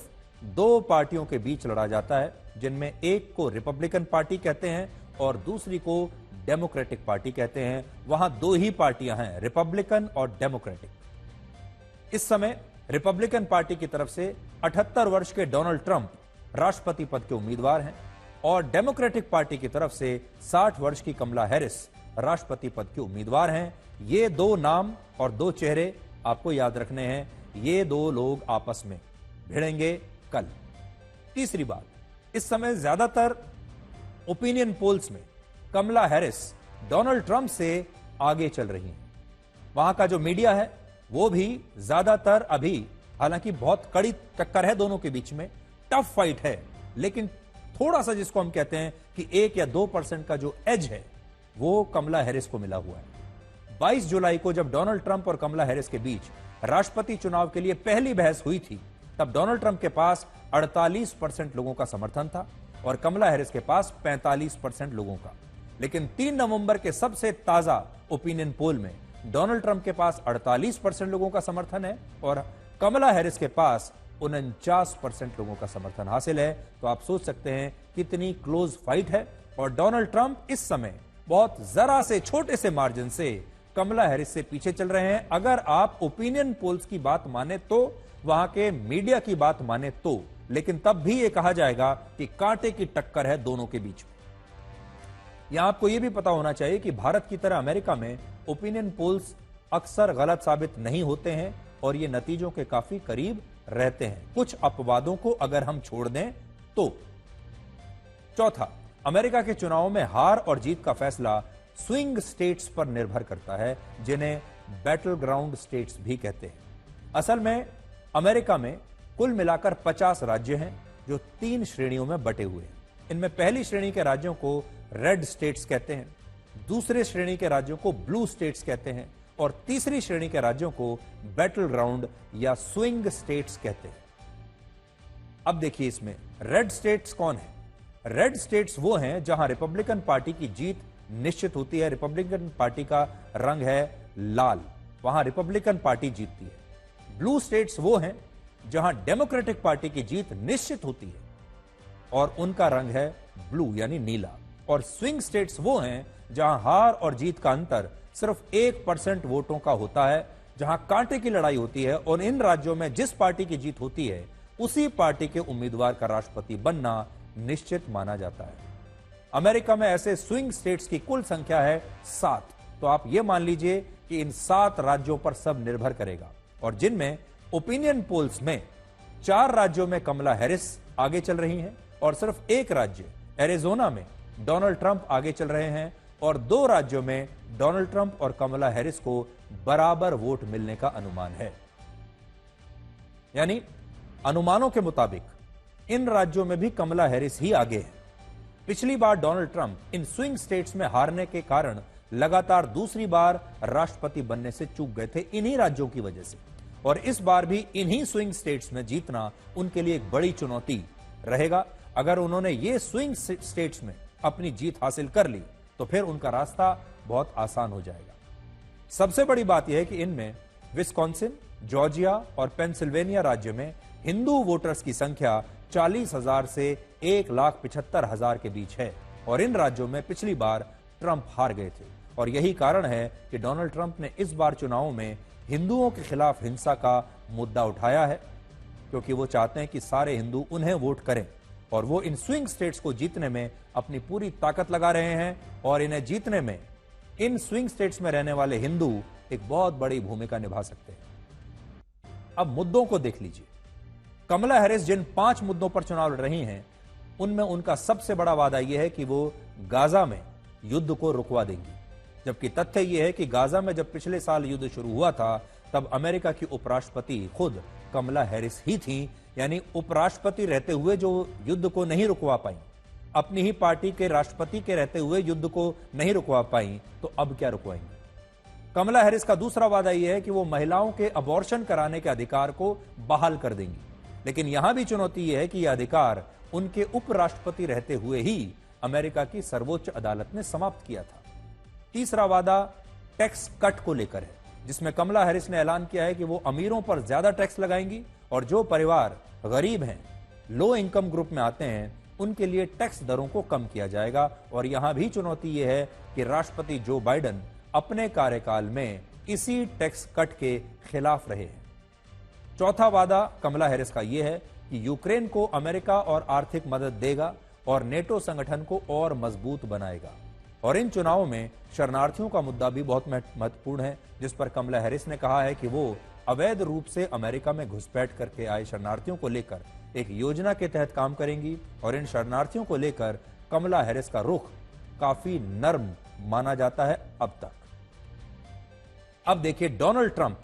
2 पार्टियों के बीच लड़ा जाता है, जिनमें एक को रिपब्लिकन पार्टी कहते हैं और दूसरी को डेमोक्रेटिक पार्टी कहते हैं। वहां 2 ही पार्टियां हैं, रिपब्लिकन और डेमोक्रेटिक। इस समय रिपब्लिकन पार्टी की तरफ से 78 वर्ष के डोनाल्ड ट्रंप राष्ट्रपति पद के उम्मीदवार हैं, और डेमोक्रेटिक पार्टी की तरफ से 60 वर्ष की कमला हैरिस राष्ट्रपति पद की उम्मीदवार हैं। ये 2 नाम और 2 चेहरे आपको याद रखने हैं। ये 2 लोग आपस में भिड़ेंगे कल। तीसरी बात, इस समय ज्यादातर ओपिनियन पोल्स में कमला हैरिस डोनाल्ड ट्रंप से आगे चल रही हैं। वहां का जो मीडिया है वो भी ज्यादातर अभी, हालांकि बहुत कड़ी टक्कर है दोनों के बीच में, टफ फाइट है, लेकिन थोड़ा सा जिसको हम कहते हैं कि 1 या 2% का जो एज है वो कमला हैरिस को मिला हुआ है। 22 जुलाई को जब डोनाल्ड ट्रंप और कमला हैरिस के बीच राष्ट्रपति चुनाव के लिए पहली बहस हुई थी, तब डोनाल्ड ट्रंप के पास 48% लोगों का समर्थन था और कमला हैरिस के पास 45% लोगों का। लेकिन 3 नवंबर के सबसे ताजा ओपिनियन पोल में डोनाल्ड ट्रंप के पास 48% लोगों का समर्थन है और कमला हैरिस के पास 49% लोगों का समर्थन हासिल है। तो आप सोच सकते हैं कितनी क्लोज फाइट है, और डोनाल्ड ट्रंप इस समय बहुत जरा से छोटे से मार्जिन से कमला हैरिस से पीछे चल रहे हैं। अगर आप ओपिनियन पोल्स की बात माने तो, वहां के मीडिया की बात माने तो, लेकिन तब भी यह कहा जाएगा कि कांटे की टक्कर है दोनों के बीच में। यहां आपको यह भी पता होना चाहिए कि भारत की तरह अमेरिका में ओपिनियन पोल्स अक्सर गलत साबित नहीं होते हैं और ये नतीजों के काफी करीब रहते हैं, कुछ अपवादों को अगर हम छोड़ दें तो। चौथा, अमेरिका के चुनावों में हार और जीत का फैसला स्विंग स्टेट्स पर निर्भर करता है, जिन्हें बैटल ग्राउंड स्टेट्स भी कहते हैं। असल में अमेरिका में कुल मिलाकर 50 राज्य हैं जो 3 श्रेणियों में बटे हुए हैं। इनमें पहली श्रेणी के राज्यों को रेड स्टेट्स कहते हैं, दूसरे श्रेणी के राज्यों को ब्लू स्टेट्स कहते हैं और तीसरी श्रेणी के राज्यों को बैटल ग्राउंड या स्विंग स्टेट्स कहते हैं। अब देखिए इसमें रेड स्टेट्स कौन है। रेड स्टेट्स वो हैं जहां रिपब्लिकन पार्टी की जीत निश्चित होती है। रिपब्लिकन पार्टी का रंग है लाल, वहां रिपब्लिकन पार्टी जीतती है। ब्लू स्टेट्स वो हैं जहां डेमोक्रेटिक पार्टी की जीत निश्चित होती है और उनका रंग है ब्लू यानी नीला। और स्विंग स्टेट्स वो हैं जहां हार और जीत का अंतर सिर्फ 1% वोटों का होता है, जहां कांटे की लड़ाई होती है और इन राज्यों में जिस पार्टी की जीत होती है उसी पार्टी के उम्मीदवार का राष्ट्रपति बनना निश्चित माना जाता है। अमेरिका में ऐसे स्विंग स्टेट्स की कुल संख्या है 7। तो आप यह मान लीजिए कि इन 7 राज्यों पर सब निर्भर करेगा और जिनमें ओपिनियन पोल्स में 4 राज्यों में कमला हैरिस आगे चल रही हैं और सिर्फ एक राज्य एरिजोना में डोनाल्ड ट्रंप आगे चल रहे हैं और 2 राज्यों में डोनाल्ड ट्रंप और कमला हैरिस को बराबर वोट मिलने का अनुमान है। यानी अनुमानों के मुताबिक इन राज्यों में भी कमला हैरिस ही आगे है। पिछली बार डोनाल्ड ट्रंप इन स्विंग स्टेट्स में हारने के कारण लगातार दूसरी बार राष्ट्रपति बनने से चूक गए थे इन्हीं राज्यों की वजह से, और इस बार भी इन्हीं स्विंग स्टेट्स में जीतना उनके लिए एक बड़ी चुनौती रहेगा। अगर उन्होंने ये स्विंग स्टेट्स में अपनी जीत हासिल कर ली तो फिर उनका रास्ता बहुत आसान हो जाएगा। सबसे बड़ी बात यह है कि इनमें विस्कॉन्सिन, जॉर्जिया और पेंसिल्वेनिया राज्य में हिंदू वोटर्स की संख्या 40,000 से 1,75,000 के बीच है और इन राज्यों में पिछली बार ट्रंप हार गए थे और यही कारण है कि डोनाल्ड ट्रंप ने इस बार चुनावों में हिंदुओं के खिलाफ हिंसा का मुद्दा उठाया है, क्योंकि वो चाहते हैं कि सारे हिंदू उन्हें वोट करें और वो इन स्विंग स्टेट्स को जीतने में अपनी पूरी ताकत लगा रहे हैं और इन्हें जीतने में इन स्विंग स्टेट्स में रहने वाले हिंदू एक बहुत बड़ी भूमिका निभा सकते हैं। अब मुद्दों को देख लीजिए। कमला हैरिस जिन 5 मुद्दों पर चुनाव लड़ रही हैं उनमें उनका सबसे बड़ा वादा यह है कि वो गाजा में युद्ध को रुकवा देंगी, जबकि तथ्य यह है कि गाजा में जब पिछले साल युद्ध शुरू हुआ था तब अमेरिका की उपराष्ट्रपति खुद कमला हैरिस ही थी। यानी उपराष्ट्रपति रहते हुए जो युद्ध को नहीं रुकवा पाई, अपनी ही पार्टी के राष्ट्रपति के रहते हुए युद्ध को नहीं रुकवा पाई, तो अब क्या रुकवाएंगे। कमला हैरिस का दूसरा वादा यह है कि वो महिलाओं के अबॉर्शन कराने के अधिकार को बहाल कर देंगी, लेकिन यहां भी चुनौती यह है कि यह अधिकार उनके उपराष्ट्रपति रहते हुए ही अमेरिका की सर्वोच्च अदालत ने समाप्त किया था। तीसरा वादा टैक्स कट को लेकर है, जिसमें कमला हैरिस ने ऐलान किया है कि वो अमीरों पर ज्यादा टैक्स लगाएंगी और जो परिवार गरीब हैं, लो इनकम ग्रुप में आते हैं, उनके लिए टैक्स दरों को कम किया जाएगा। और यहां भी चुनौती यह है कि राष्ट्रपति जो बाइडेन अपने कार्यकाल में इसी टैक्स कट के खिलाफ रहे हैं। चौथा वादा कमला हैरिस का यह है कि यूक्रेन को अमेरिका और आर्थिक मदद देगा और नेटो संगठन को और मजबूत बनाएगा। और इन चुनावों में शरणार्थियों का मुद्दा भी बहुत महत्वपूर्ण है, जिस पर कमला हैरिस ने कहा है कि वो अवैध रूप से अमेरिका में घुसपैठ करके आए शरणार्थियों को लेकर एक योजना के तहत काम करेंगी और इन शरणार्थियों को लेकर कमला हैरिस का रुख काफी नर्म माना जाता है अब तक। अब देखिए डोनाल्ड ट्रंप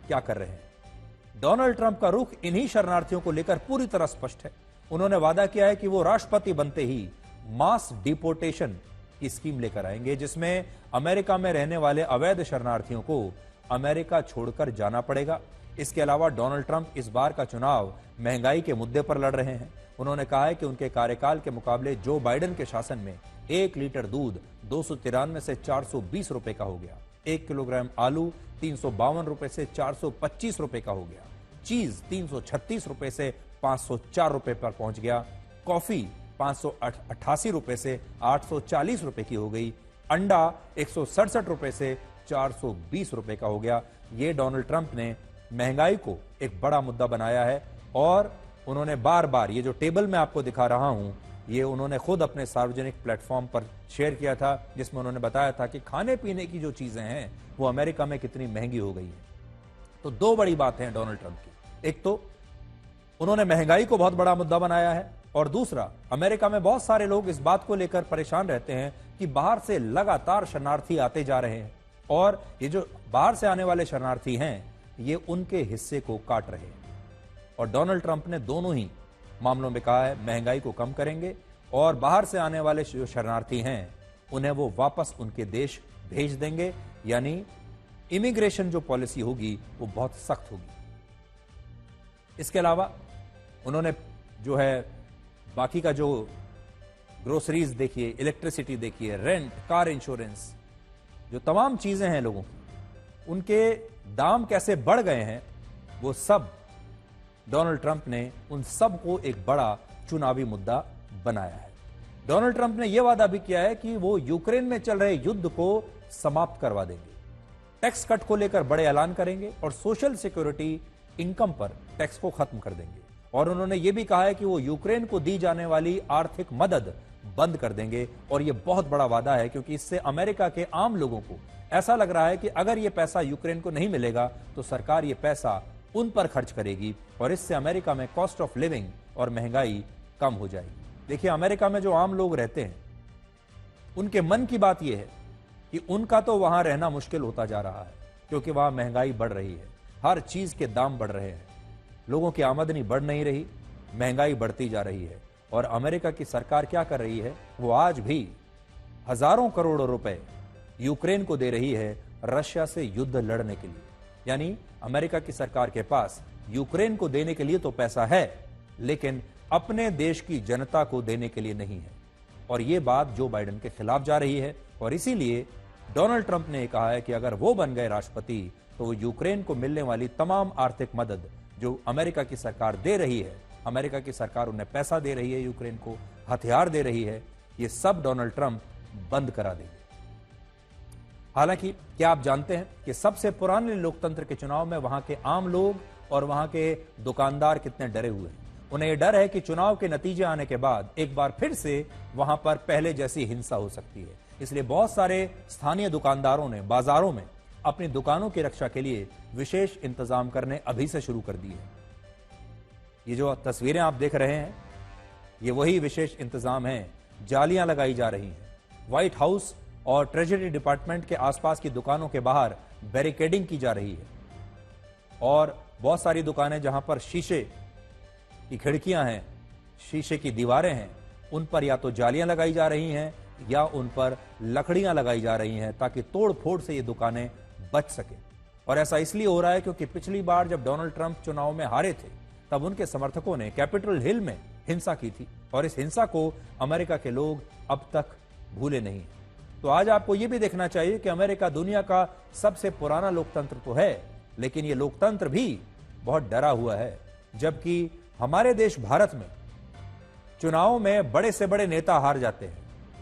क्या कर रहे हैं। डोनाल्ड ट्रंप का रुख इन्हीं शरणार्थियों को लेकर पूरी तरह स्पष्ट है। उन्होंने वादा किया है कि वो राष्ट्रपति बनते ही मास डिपोर्टेशन की स्कीम लेकर आएंगे, जिसमें अमेरिका में रहने वाले अवैध शरणार्थियों को अमेरिका छोड़कर जाना पड़ेगा। इसके अलावा डोनाल्ड ट्रंप इस बार का चुनाव महंगाई के मुद्दे पर लड़ रहे हैं। उन्होंने कहा है कि उनके कार्यकाल के मुकाबले जो बाइडेन के शासन में 1 लीटर दूध 293 से 420 रुपए का हो गया, 1 किलोग्राम आलू 352 रुपए से 425 रुपए का हो गया, चीज 336 रुपए से 504 रुपए पर पहुंच गया, कॉफी 588 रुपए से 840 रुपए की हो गई, अंडा 167 रुपए से 420 रुपए का हो गया। ये डोनाल्ड ट्रंप ने महंगाई को एक बड़ा मुद्दा बनाया है और उन्होंने बार बार, ये जो टेबल मैं आपको दिखा रहा हूं, ये उन्होंने खुद अपने सार्वजनिक प्लेटफॉर्म पर शेयर किया था, जिसमें उन्होंने बताया था कि खाने पीने की जो चीजें हैं वो अमेरिका में कितनी महंगी हो गई है। तो दो बड़ी बातें हैं डोनाल्ड ट्रंप की। एक तो उन्होंने महंगाई को बहुत बड़ा मुद्दा बनाया है, और दूसरा अमेरिका में बहुत सारे लोग इस बात को लेकर परेशान रहते हैं कि बाहर से लगातार शरणार्थी आते जा रहे हैं, और ये जो बाहर से आने वाले शरणार्थी हैं ये उनके हिस्से को काट रहे हैं। और डोनाल्ड ट्रंप ने दोनों ही मामलों में कहा है महंगाई को कम करेंगे, और बाहर से आने वाले जो शरणार्थी हैं उन्हें वो वापस उनके देश भेज देंगे, यानी इमिग्रेशन जो पॉलिसी होगी वो बहुत सख्त होगी। इसके अलावा उन्होंने जो है बाकी का जो ग्रोसरीज देखिए, इलेक्ट्रिसिटी देखिए, रेंट, कार इंश्योरेंस, जो तमाम चीजें हैं लोगों की, उनके दाम कैसे बढ़ गए हैं, वो सब डोनाल्ड ट्रंप ने उन सब को एक बड़ा चुनावी मुद्दा बनाया है। डोनाल्ड ट्रंप ने यह वादा भी किया है कि वो यूक्रेन में चल रहे युद्ध को समाप्त करवा देंगे, टैक्स कट को लेकर बड़े ऐलान करेंगे, और सोशल सिक्योरिटी इनकम पर टैक्स को खत्म कर देंगे। और उन्होंने यह भी कहा है कि वो यूक्रेन को दी जाने वाली आर्थिक मदद बंद कर देंगे, और यह बहुत बड़ा वादा है क्योंकि इससे अमेरिका के आम लोगों को ऐसा लग रहा है कि अगर यह पैसा यूक्रेन को नहीं मिलेगा तो सरकार यह पैसा उन पर खर्च करेगी, और इससे अमेरिका में कॉस्ट ऑफ लिविंग और महंगाई कम हो जाएगी। देखिए, अमेरिका में जो आम लोग रहते हैं उनके मन की बात यह है कि उनका तो वहां रहना मुश्किल होता जा रहा है, क्योंकि वहां महंगाई बढ़ रही है, हर चीज के दाम बढ़ रहे हैं, लोगों की आमदनी बढ़ नहीं रही, महंगाई बढ़ती जा रही है। और अमेरिका की सरकार क्या कर रही है, वो आज भी हजारों करोड़ रुपए यूक्रेन को दे रही है रशिया से युद्ध लड़ने के लिए। यानी अमेरिका की सरकार के पास यूक्रेन को देने के लिए तो पैसा है, लेकिन अपने देश की जनता को देने के लिए नहीं है। और यह बात जो बाइडेन के खिलाफ जा रही है, और इसीलिए डोनाल्ड ट्रंप ने कहा है कि अगर वो बन गए राष्ट्रपति तो वो यूक्रेन को मिलने वाली तमाम आर्थिक मदद जो अमेरिका की सरकार दे रही है, अमेरिका की सरकार उन्हें पैसा दे रही है, यूक्रेन को हथियार दे रही है, ये सब डोनाल्ड ट्रंप बंद करा देंगे। हालांकि क्या आप जानते हैं कि सबसे पुराने लोकतंत्र के चुनाव में वहां के आम लोग और वहां के दुकानदार कितने डरे हुए हैं। उन्हें यह डर है कि चुनाव के नतीजे आने के बाद एक बार फिर से वहां पर पहले जैसी हिंसा हो सकती है। इसलिए बहुत सारे स्थानीय दुकानदारों ने बाजारों में अपनी दुकानों की रक्षा के लिए विशेष इंतजाम करने अभी से शुरू कर दिए। ये जो तस्वीरें आप देख रहे हैं, ये वही विशेष इंतजाम हैं। जालियां लगाई जा रही हैं। व्हाइट हाउस और ट्रेजरी डिपार्टमेंट के आसपास की दुकानों के बाहर बैरिकेडिंग की जा रही है, और बहुत सारी दुकानें जहां पर शीशे की खिड़कियां हैं, शीशे की दीवारें हैं, उन पर या तो जालियां लगाई जा रही हैं या उन पर लकड़ियां लगाई जा रही हैं, ताकि तोड़ फोड़ से ये दुकानें बच सके। और ऐसा इसलिए हो रहा है क्योंकि पिछली बार जब डोनाल्ड ट्रंप चुनाव में हारे थे, तब उनके समर्थकों ने कैपिटल हिल में हिंसा की थी, और इस हिंसा को अमेरिका के लोग अब तक भूले नहीं। तो आज आपको यह भी देखना चाहिए कि अमेरिका दुनिया का सबसे पुराना लोकतंत्र तो है, लेकिन यह लोकतंत्र भी बहुत डरा हुआ है। जबकि हमारे देश भारत में चुनाव में बड़े से बड़े नेता हार जाते हैं,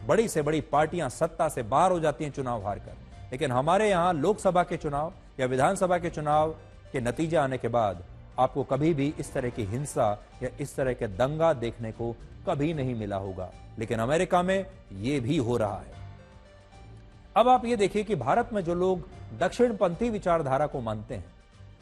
बड़ी से बड़ी पार्टियां सत्ता से बाहर हो जाती हैं चुनाव हारकर, लेकिन हमारे यहां लोकसभा के चुनाव या विधानसभा के चुनाव के नतीजे आने के बाद आपको कभी भी इस तरह की हिंसा या इस तरह के दंगा देखने को कभी नहीं मिला होगा। लेकिन अमेरिका में यह भी हो रहा है। अब आप ये देखिए कि भारत में जो लोग दक्षिणपंथी विचारधारा को मानते हैं,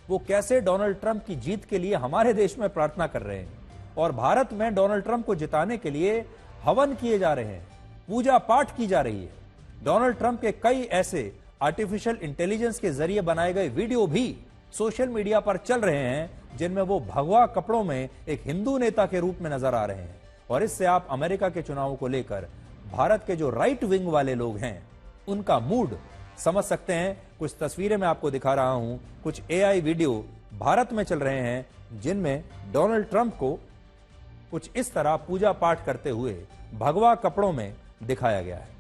वो कैसे डोनाल्ड ट्रंप की जीत के लिए हमारे देश में प्रार्थना कर रहे हैं, और भारत में डोनाल्ड ट्रंप को जिताने के लिए हवन किए जा रहे हैं, पूजा पाठ की जा रही है। डोनाल्ड ट्रंप के कई ऐसे आर्टिफिशियल इंटेलिजेंस के जरिए बनाए गए वीडियो भी सोशल मीडिया पर चल रहे हैं, जिनमें वो भगवा कपड़ों में एक हिंदू नेता के रूप में नजर आ रहे हैं। और इससे आप अमेरिका के चुनावों को लेकर भारत के जो राइट विंग वाले लोग हैं उनका मूड समझ सकते हैं। कुछ तस्वीरें मैं आपको दिखा रहा हूं, कुछ एआई वीडियो भारत में चल रहे हैं, जिनमें डोनाल्ड ट्रंप को कुछ इस तरह पूजा पाठ करते हुए भगवा कपड़ों में दिखाया गया है।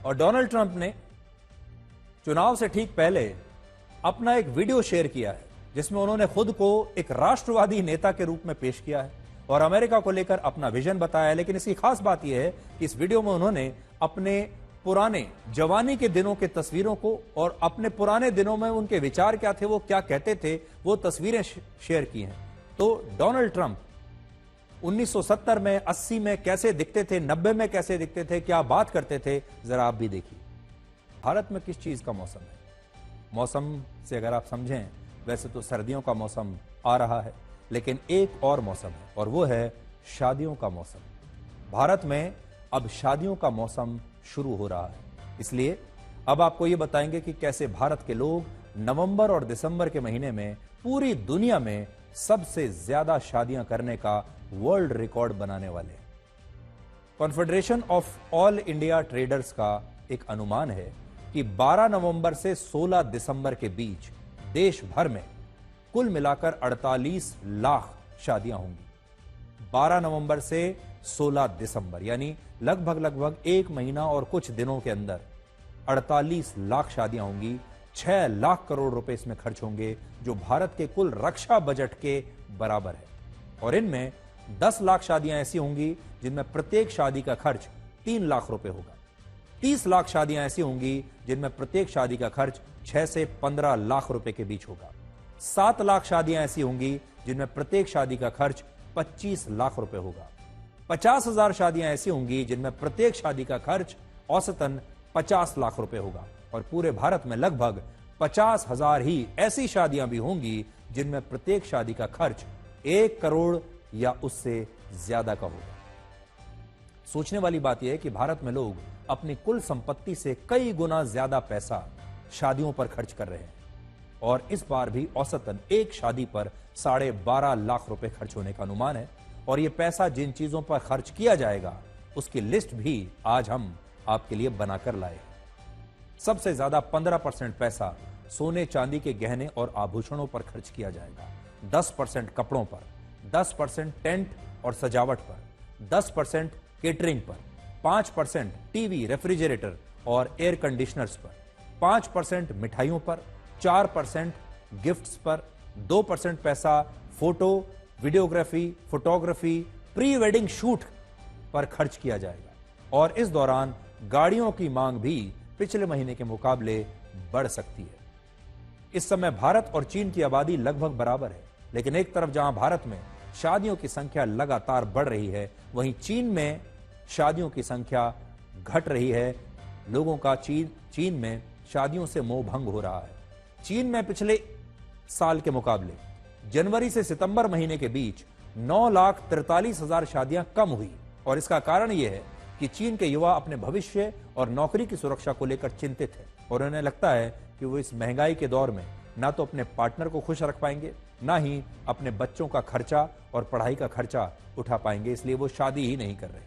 और डोनाल्ड ट्रंप ने चुनाव से ठीक पहले अपना एक वीडियो शेयर किया है, जिसमें उन्होंने खुद को एक राष्ट्रवादी नेता के रूप में पेश किया है और अमेरिका को लेकर अपना विजन बताया है। लेकिन इसकी खास बात यह है कि इस वीडियो में उन्होंने अपने पुराने जवानी के दिनों के तस्वीरों को और अपने पुराने दिनों में उनके विचार क्या थे, वो क्या कहते थे, वो तस्वीरें शेयर की हैं। तो डोनाल्ड ट्रंप 1970 में, 80 में कैसे दिखते थे, 90 में कैसे दिखते थे, क्या बात करते थे, जरा आप भी देखिए। भारत में किस चीज का मौसम है? मौसम से अगर आप समझें, वैसे तो सर्दियों का मौसम आ रहा है, लेकिन एक और मौसम है और वो है शादियों का मौसम। भारत में अब शादियों का मौसम शुरू हो रहा है। इसलिए अब आपको ये बताएंगे कि कैसे भारत के लोग नवंबर और दिसंबर के महीने में पूरी दुनिया में सबसे ज्यादा शादियां करने का वर्ल्ड रिकॉर्ड बनाने वाले हैं। Confederation of all India traders का एक अनुमान है कि 12 नवंबर से 16 दिसंबर के बीच देश भर में कुल मिलाकर 48 लाख शादियां होंगी। 12 नवंबर से 16 दिसंबर यानी लगभग एक महीना और कुछ दिनों के अंदर 48 लाख शादियां होंगी। 6 लाख करोड़ रुपए इसमें खर्च होंगे, जो भारत के कुल रक्षा बजट के बराबर है। और इनमें 10 लाख शादियां ऐसी होंगी जिनमें प्रत्येक शादी का खर्च 3 लाख रुपए होगा। 30 लाख शादियां ऐसी होंगी जिनमें प्रत्येक शादी का खर्च 6 से 15 लाख रुपए के बीच होगा। 7 लाख शादियां ऐसी होंगी जिनमें प्रत्येक शादी का खर्च 25 लाख रुपए होगा। 50,000 शादियां ऐसी होंगी जिनमें प्रत्येक शादी का खर्च औसतन 50 लाख रुपए होगा। और पूरे भारत में लगभग 50,000 ही ऐसी शादियां भी होंगी जिनमें प्रत्येक शादी का खर्च 1 करोड़ या उससे ज्यादा का होगा। सोचने वाली बात यह है कि भारत में लोग अपनी कुल संपत्ति से कई गुना ज्यादा पैसा शादियों पर खर्च कर रहे हैं और इस बार भी औसतन एक शादी पर 12.5 लाख रुपए खर्च होने का अनुमान है। और यह पैसा जिन चीजों पर खर्च किया जाएगा उसकी लिस्ट भी आज हम आपके लिए बनाकर लाए। सबसे ज्यादा 15% पैसा सोने चांदी के गहने और आभूषणों पर खर्च किया जाएगा, 10% कपड़ों पर, 10% टेंट और सजावट पर, 10% केटरिंग पर, 5% टीवी, रेफ्रिजरेटर और एयर कंडीशनर्स पर, 5% मिठाइयों पर, 4% गिफ्ट्स पर, 2% पैसा photo, videography, photography, pre wedding shoot पर खर्च किया जाएगा। और इस दौरान गाड़ियों की मांग भी पिछले महीने के मुकाबले बढ़ सकती है। इस समय भारत और चीन की आबादी लगभग बराबर है, लेकिन एक तरफ जहां भारत में शादियों की संख्या लगातार बढ़ रही है, वहीं चीन में शादियों की संख्या घट रही है। लोगों का चीन में शादियों से मोह भंग हो रहा है। चीन में पिछले साल के मुकाबले जनवरी से सितंबर महीने के बीच 9,43,000 शादियां कम हुई और इसका कारण यह है कि चीन के युवा अपने भविष्य और नौकरी की सुरक्षा को लेकर चिंतित है और उन्हें लगता है कि वो इस महंगाई के दौर में ना तो अपने पार्टनर को खुश रख पाएंगे, ना ही अपने बच्चों का खर्चा और पढ़ाई का खर्चा उठा पाएंगे, इसलिए वो शादी ही नहीं कर रहे।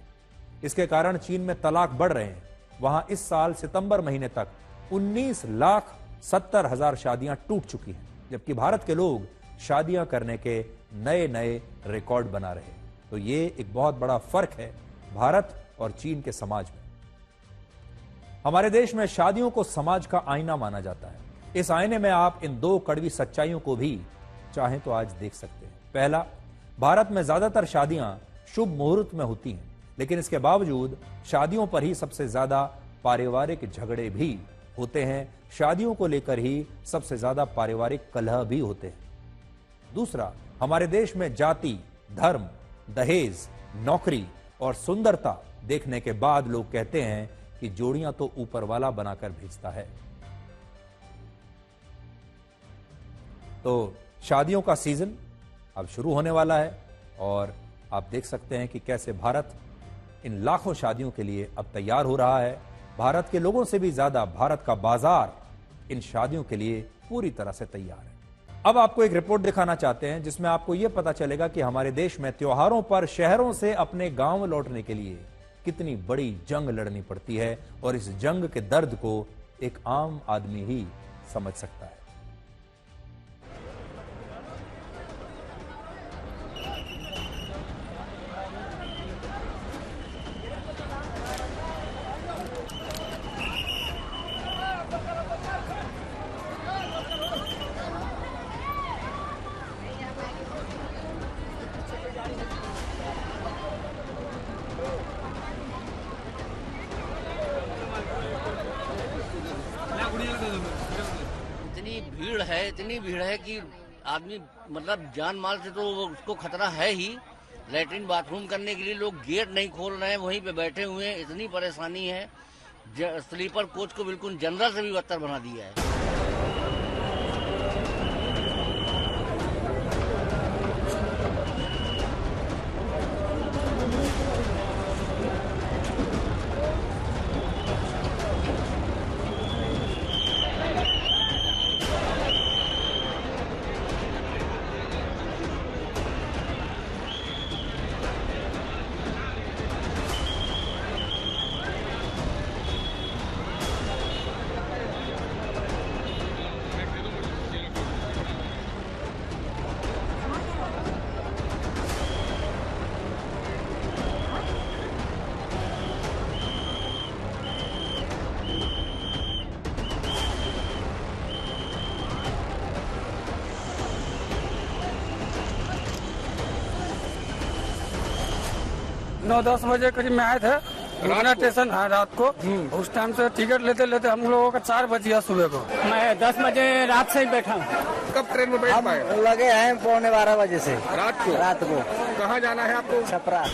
इसके कारण चीन में तलाक बढ़ रहे हैं। वहां इस साल सितंबर महीने तक 19,70,000 शादियां टूट चुकी हैं, जबकि भारत के लोग शादियां करने के नए नए रिकॉर्ड बना रहे हैं। तो ये एक बहुत बड़ा फर्क है भारत और चीन के समाज में। हमारे देश में शादियों को समाज का आईना माना जाता है। इस आईने में आप इन 2 कड़वी सच्चाइयों को भी चाहें तो आज देख सकते हैं। पहला, भारत में ज्यादातर शादियां शुभ मुहूर्त में होती हैं, लेकिन इसके बावजूद शादियों पर ही सबसे ज्यादा पारिवारिक झगड़े भी होते हैं। शादियों को लेकर ही सबसे ज्यादा पारिवारिक कलह भी होते हैं। दूसरा, हमारे देश में जाति, धर्म, दहेज, नौकरी और सुंदरता देखने के बाद लोग कहते हैं कि जोड़ियां तो ऊपर वाला बनाकर भेजता है। तो शादियों का सीजन अब शुरू होने वाला है और आप देख सकते हैं कि कैसे भारत इन लाखों शादियों के लिए अब तैयार हो रहा है। भारत के लोगों से भी ज्यादा भारत का बाजार इन शादियों के लिए पूरी तरह से तैयार है। अब आपको एक रिपोर्ट दिखाना चाहते हैं जिसमें आपको यह पता चलेगा कि हमारे देश में त्योहारों पर शहरों से अपने गांव लौटने के लिए कितनी बड़ी जंग लड़नी पड़ती है और इस जंग के दर्द को एक आम आदमी ही समझ सकता है। है, इतनी भीड़ है कि आदमी मतलब जान माल से तो उसको खतरा है ही। लैट्रिन बाथरूम करने के लिए लोग गेट नहीं खोल रहे हैं, वहीं पे बैठे हुए हैं। इतनी परेशानी है, स्लीपर कोच को बिल्कुल जनरल से भी बदतर बना दिया है। 9-10 बजे करीब में आए थे रुकना स्टेशन। हाँ, रात को। उस टाइम से टिकट लेते लेते हम लोगों का 4 बज गया सुबह को। मैं 10 बजे रात से ही बैठा हूँ। कब ट्रेन में बैठ पाए? लगे हैं 11:15 बजे से। रात को कहाँ जाना है आपको? छपरा।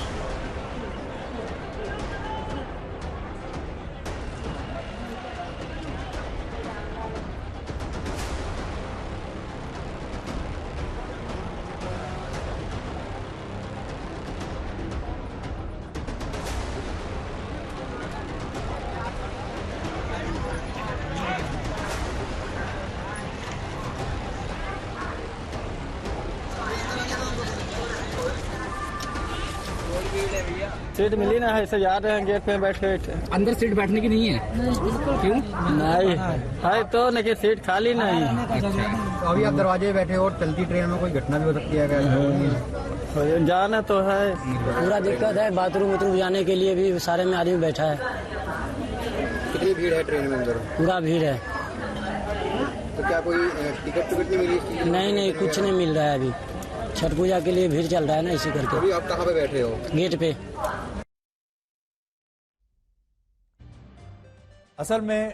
सीट मिली ना, ऐसे जा रहे हैं गेट पे बैठ के। अंदर सीट बैठने की नहीं है? क्यों नहीं है तो नहीं, सीट खाली नहीं। तो अभी आप दरवाजे बैठे हो और चलती ट्रेन में कोई घटना भी हो सकती है। जाना तो है, पूरा दिक्कत है। बाथरूम जाने के लिए भी सारे में आदमी बैठा है। कितनी भीड़ है ट्रेन में अंदर? पूरा भीड़ है। तो क्या कोई टिकट नहीं मिली? नहीं, कुछ नहीं मिल रहा है अभी। छठ पूजा के लिए भीड़ चल रहा है ना, इसी करके। अभी आप कहाँ पे बैठे हो? गेट पे। असल में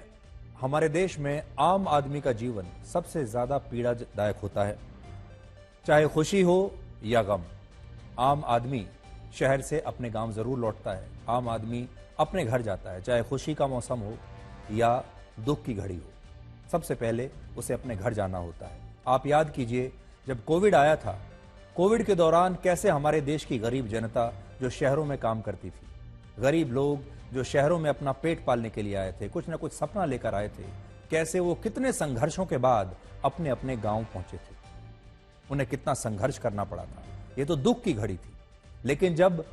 हमारे देश में आम आदमी का जीवन सबसे ज्यादा पीड़ादायक होता है, चाहे खुशी हो या गम। आम आदमी शहर से अपने गांव जरूर लौटता है, आम आदमी अपने घर जाता है, चाहे खुशी का मौसम हो या दुख की घड़ी हो। सबसे पहले उसे अपने घर जाना होता है। आप याद कीजिए, जब कोविड आया था, कोविड के दौरान कैसे हमारे देश की गरीब जनता जो शहरों में काम करती थी, गरीब लोग जो शहरों में अपना पेट पालने के लिए आए थे, कुछ ना कुछ सपना लेकर आए थे, कैसे वो कितने संघर्षों के बाद अपने अपने गांव पहुंचे थे। उन्हें कितना संघर्ष करना पड़ा था। ये तो दुख की घड़ी थी, लेकिन जब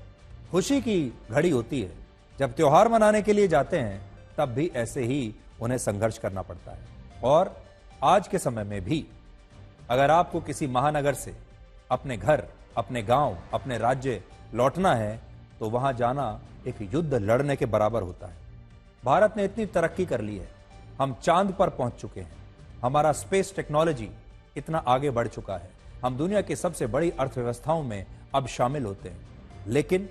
खुशी की घड़ी होती है, जब त्योहार मनाने के लिए जाते हैं, तब भी ऐसे ही उन्हें संघर्ष करना पड़ता है। और आज के समय में भी अगर आपको किसी महानगर से अपने घर, अपने गांव, अपने राज्य लौटना है, तो वहां जाना एक युद्ध लड़ने के बराबर होता है। भारत ने इतनी तरक्की कर ली है, हम चांद पर पहुंच चुके हैं, हमारा स्पेस टेक्नोलॉजी इतना आगे बढ़ चुका है, हम दुनिया की सबसे बड़ी अर्थव्यवस्थाओं में अब शामिल होते हैं, लेकिन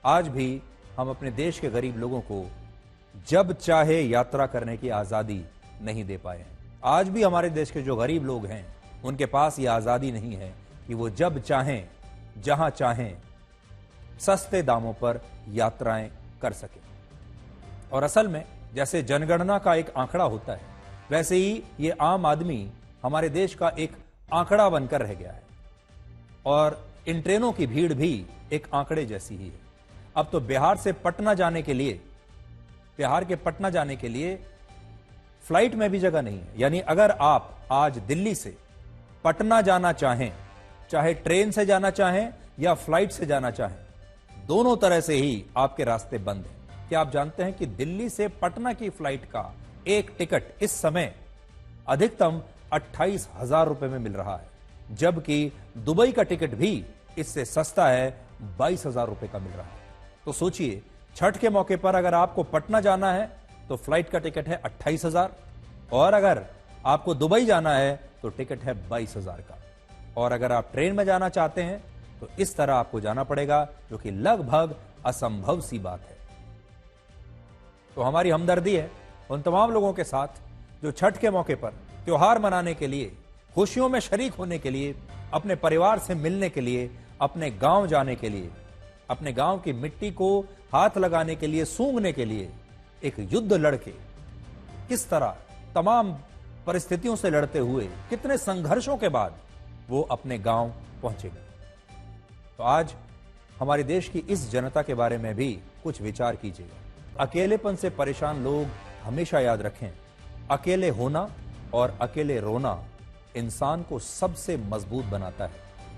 आज भी हम अपने देश के गरीब लोगों को जब चाहे यात्रा करने की आजादी नहीं दे पाए हैं। आज भी हमारे देश के जो गरीब लोग हैं, उनके पास यह आजादी नहीं है कि वो जब चाहें, जहां चाहें, सस्ते दामों पर यात्राएं कर सकें। और असल में जैसे जनगणना का एक आंकड़ा होता है, वैसे ही ये आम आदमी हमारे देश का एक आंकड़ा बनकर रह गया है। और इन ट्रेनों की भीड़ भी एक आंकड़े जैसी ही है। अब तो बिहार से पटना जाने के लिए, बिहार के पटना जाने के लिए फ्लाइट में भी जगह नहीं है। यानी अगर आप आज दिल्ली से पटना जाना चाहें, चाहे ट्रेन से जाना चाहें या फ्लाइट से जाना चाहें, दोनों तरह से ही आपके रास्ते बंद हैं। क्या आप जानते हैं कि दिल्ली से पटना की फ्लाइट का एक टिकट इस समय अधिकतम 28,000 रुपए में मिल रहा है, जबकि दुबई का टिकट भी इससे सस्ता है, 22,000 रुपए का मिल रहा है। तो सोचिए, छठ के मौके पर अगर आपको पटना जाना है तो फ्लाइट का टिकट है 28,000, और अगर आपको दुबई जाना है तो टिकट है 22,000 का। और अगर आप ट्रेन में जाना चाहते हैं तो इस तरह आपको जाना पड़ेगा, जो कि लगभग असंभव सी बात है। तो हमारी हमदर्दी है उन तमाम लोगों के साथ जो छठ के मौके पर त्योहार मनाने के लिए, खुशियों में शरीक होने के लिए, अपने परिवार से मिलने के लिए, अपने गांव जाने के लिए, अपने गांव की मिट्टी को हाथ लगाने के लिए, सूंघने के लिए एक युद्ध लड़के किस तरह तमाम परिस्थितियों से लड़ते हुए, कितने संघर्षों के बाद वो अपने गांव पहुंचेंगे। तो आज हमारे देश की इस जनता के बारे में भी कुछ विचार कीजिएगा। अकेलेपन से परेशान लोग हमेशा याद रखें, अकेले होना और अकेले रोना इंसान को सबसे मजबूत बनाता है।